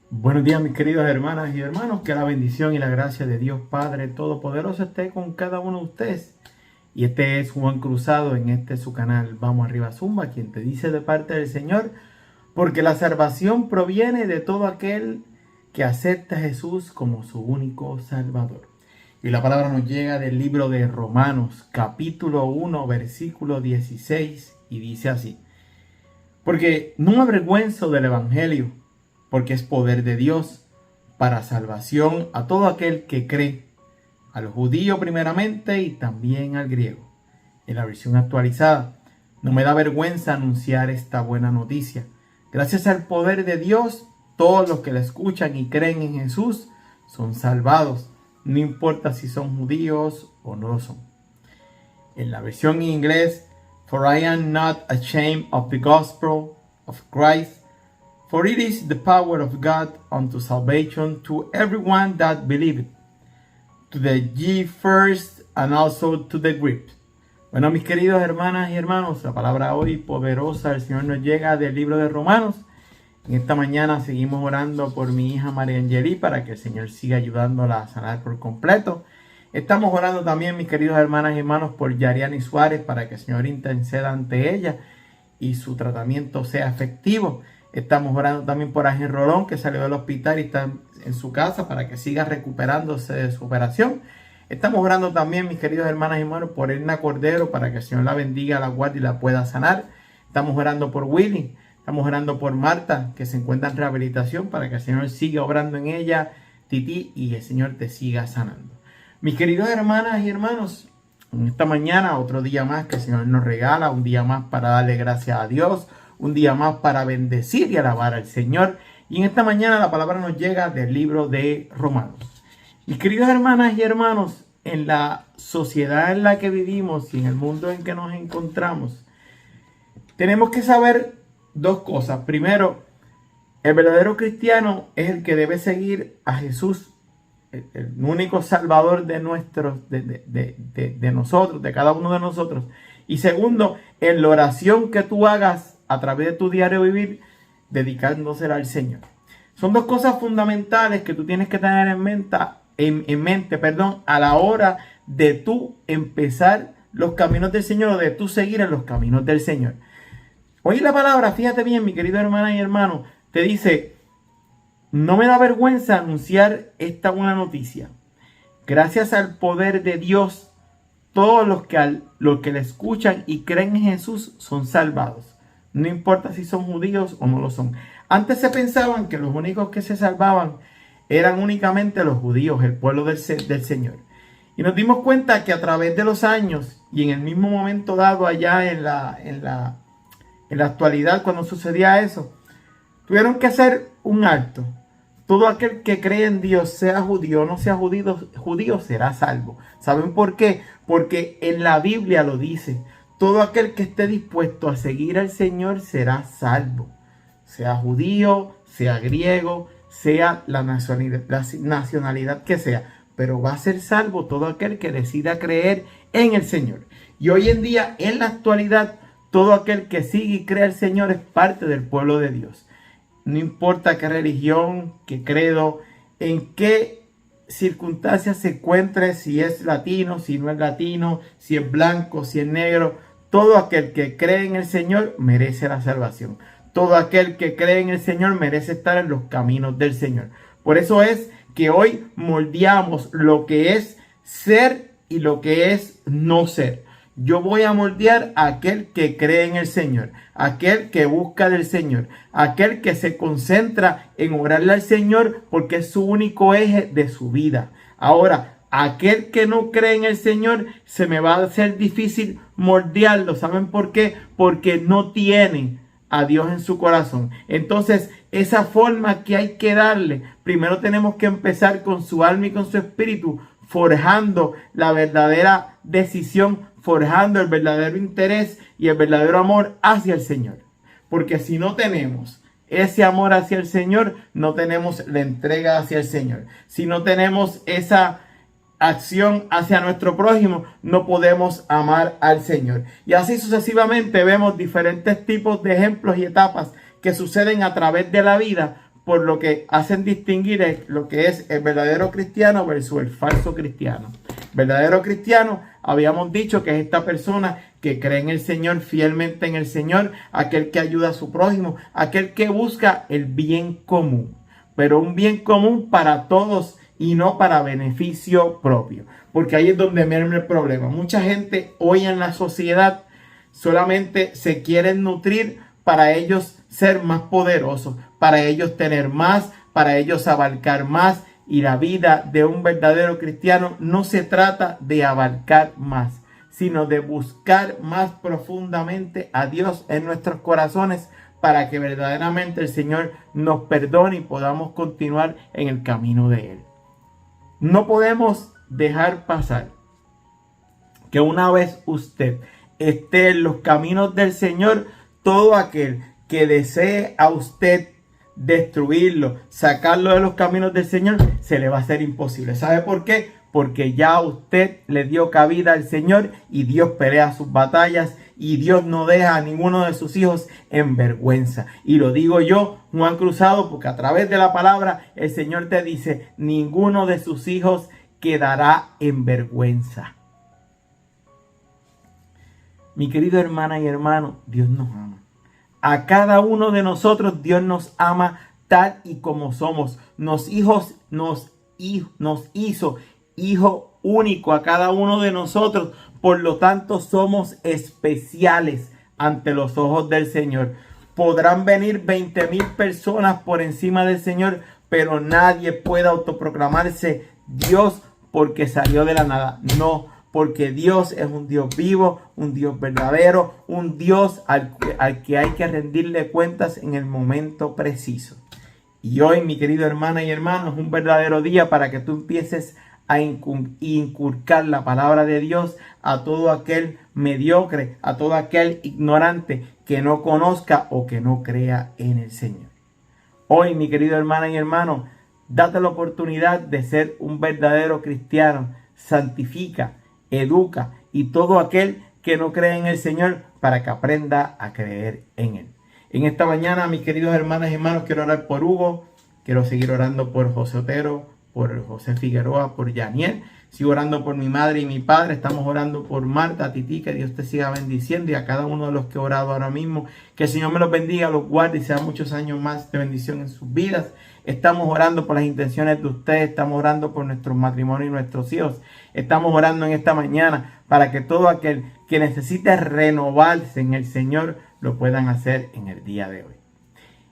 Buenos días, mis queridas hermanas y hermanos. Que la bendición y la gracia de Dios Padre Todopoderoso esté con cada uno de ustedes. Y este es Juan Cruzado en su canal Vamos Arriba Zumba, quien te dice de parte del Señor, porque la salvación proviene de todo aquel que acepta a Jesús como su único Salvador. Y la palabra nos llega del libro de Romanos, capítulo 1, versículo 16, y dice así: porque no me avergüenzo del Evangelio, porque es poder de Dios para salvación a todo aquel que cree, al judío primeramente y también al griego. En la versión actualizada, no me da vergüenza anunciar esta buena noticia. Gracias al poder de Dios, todos los que la escuchan y creen en Jesús son salvados, no importa si son judíos o no lo son. En la versión en inglés, for I am not ashamed of the gospel of Christ, for it is the power of God unto salvation to everyone that believeth, to the Jew first and also to the Greek. Bueno, mis queridos hermanas y hermanos, la palabra hoy poderosa del Señor nos llega del libro de Romanos. En esta mañana seguimos orando por mi hija María Angeli para que el Señor siga ayudándola a sanar por completo. Estamos orando también, mis queridos hermanas y hermanos, por Yariani Suárez para que el Señor interceda ante ella y su tratamiento sea efectivo. Estamos orando también por Ángel Rolón, que salió del hospital y está en su casa para que siga recuperándose de su operación. Estamos orando también, mis queridos hermanas y hermanos, por Edna Cordero para que el Señor la bendiga, la guarde y la pueda sanar. Estamos orando por Willy. Estamos orando por Marta, que se encuentra en rehabilitación, para que el Señor siga obrando en ella, Titi, y el Señor te siga sanando. Mis queridos hermanas y hermanos, en esta mañana, otro día más que el Señor nos regala, un día más para darle gracias a Dios, un día más para bendecir y alabar al Señor. Y en esta mañana la palabra nos llega del libro de Romanos. Mis queridas hermanas y hermanos, en la sociedad en la que vivimos y en el mundo en que nos encontramos, tenemos que saber dos cosas. Primero, el verdadero cristiano es el que debe seguir a Jesús, el único salvador de nosotros, de cada uno de nosotros. Y segundo, en la oración que tú hagas a través de tu diario vivir, dedicándosela al Señor. Son dos cosas fundamentales que tú tienes que tener en mente, a la hora de tú empezar los caminos del Señor, o de tú seguir en los caminos del Señor. Hoy la palabra, fíjate bien, mi querido hermana y hermano, te dice: no me da vergüenza anunciar esta buena noticia. Gracias al poder de Dios, todos los que le escuchan y creen en Jesús son salvados. No importa si son judíos o no lo son. Antes se pensaban que los únicos que se salvaban eran únicamente los judíos, el pueblo del Señor. Y nos dimos cuenta que a través de los años y en el mismo momento dado allá en la actualidad, cuando sucedía eso, tuvieron que hacer un alto. Todo aquel que cree en Dios, sea judío o no sea judío, será salvo. ¿Saben por qué? Porque en la Biblia lo dice: todo aquel que esté dispuesto a seguir al Señor será salvo. Sea judío, sea griego, sea la nacionalidad que sea. Pero va a ser salvo todo aquel que decida creer en el Señor. Y hoy en día, en la actualidad, todo aquel que sigue y cree al Señor es parte del pueblo de Dios. No importa qué religión, qué credo, en qué circunstancias se encuentre, si es latino, si no es latino, si es blanco, si es negro. Todo aquel que cree en el Señor merece la salvación. Todo aquel que cree en el Señor merece estar en los caminos del Señor. Por eso es que hoy moldeamos lo que es ser y lo que es no ser. Yo voy a moldear a aquel que cree en el Señor, aquel que busca del Señor, aquel que se concentra en orarle al Señor porque es su único eje de su vida. Ahora, aquel que no cree en el Señor, se me va a hacer difícil moldearlo. ¿Saben por qué? Porque no tiene a Dios en su corazón. Entonces, esa forma que hay que darle, primero tenemos que empezar con su alma y con su espíritu, forjando la verdadera decisión, forjando el verdadero interés y el verdadero amor hacia el Señor. Porque si no tenemos ese amor hacia el Señor, no tenemos la entrega hacia el Señor. Si no tenemos esa acción hacia nuestro prójimo, no podemos amar al Señor. Y así sucesivamente vemos diferentes tipos de ejemplos y etapas que suceden a través de la vida por lo que hacen distinguir lo que es el verdadero cristiano versus el falso cristiano. Verdadero cristiano, habíamos dicho que es esta persona que cree en el Señor, fielmente en el Señor, aquel que ayuda a su prójimo, aquel que busca el bien común, pero un bien común para todos y no para beneficio propio. Porque ahí es donde viene el problema. Mucha gente hoy en la sociedad solamente se quieren nutrir para ellos ser más poderosos, para ellos tener más, para ellos abarcar más. Y la vida de un verdadero cristiano no se trata de abarcar más, sino de buscar más profundamente a Dios en nuestros corazones para que verdaderamente el Señor nos perdone y podamos continuar en el camino de Él. No podemos dejar pasar que una vez usted esté en los caminos del Señor, todo aquel que desee a usted destruirlo, sacarlo de los caminos del Señor, se le va a hacer imposible. ¿Sabe por qué? Porque ya usted le dio cabida al Señor y Dios pelea sus batallas y Dios no deja a ninguno de sus hijos en vergüenza. Y lo digo yo, Juan Cruzado, porque a través de la palabra el Señor te dice, ninguno de sus hijos quedará en vergüenza. Mi querido hermana y hermano, Dios nos ama. A cada uno de nosotros Dios nos ama tal y como somos. Nos hizo hijo único a cada uno de nosotros. Por lo tanto somos especiales ante los ojos del Señor. Podrán venir 20,000 personas por encima del Señor, pero nadie puede autoproclamarse Dios porque salió de la nada. No, porque Dios es un Dios vivo, un Dios verdadero, un Dios al que hay que rendirle cuentas en el momento preciso. Y hoy, mi querido hermana y hermano, es un verdadero día para que tú empieces a inculcar la palabra de Dios a todo aquel mediocre, a todo aquel ignorante que no conozca o que no crea en el Señor. Hoy, mi querido hermana y hermano, date la oportunidad de ser un verdadero cristiano. Santifica, educa y todo aquel que no cree en el Señor para que aprenda a creer en Él. En esta mañana, mis queridos hermanas y hermanos, quiero orar por Hugo, quiero seguir orando por José Otero, por José Figueroa, por Yaniel. Sigo orando por mi madre y mi padre. Estamos orando por Marta, Titi, que Dios te siga bendiciendo, y a cada uno de los que he orado ahora mismo. Que el Señor me los bendiga, los guarde y sean muchos años más de bendición en sus vidas. Estamos orando por las intenciones de ustedes. Estamos orando por nuestros matrimonios y nuestros hijos. Estamos orando en esta mañana para que todo aquel que necesite renovarse en el Señor lo puedan hacer en el día de hoy.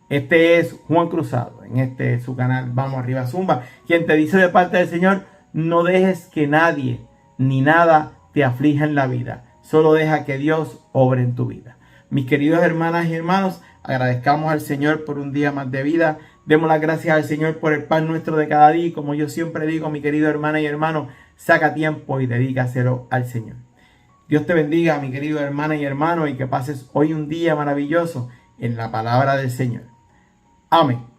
Este es Juan Cruzado, en su canal Vamos Arriba Zumba, quien te dice de parte del Señor: no dejes que nadie ni nada te aflija en la vida. Solo deja que Dios obre en tu vida. Mis queridos hermanas y hermanos, agradezcamos al Señor por un día más de vida. Demos las gracias al Señor por el pan nuestro de cada día. Y como yo siempre digo, mi querido hermana y hermano, saca tiempo y dedícaselo al Señor. Dios te bendiga, mi querido hermana y hermano, y que pases hoy un día maravilloso en la palabra del Señor. Amén.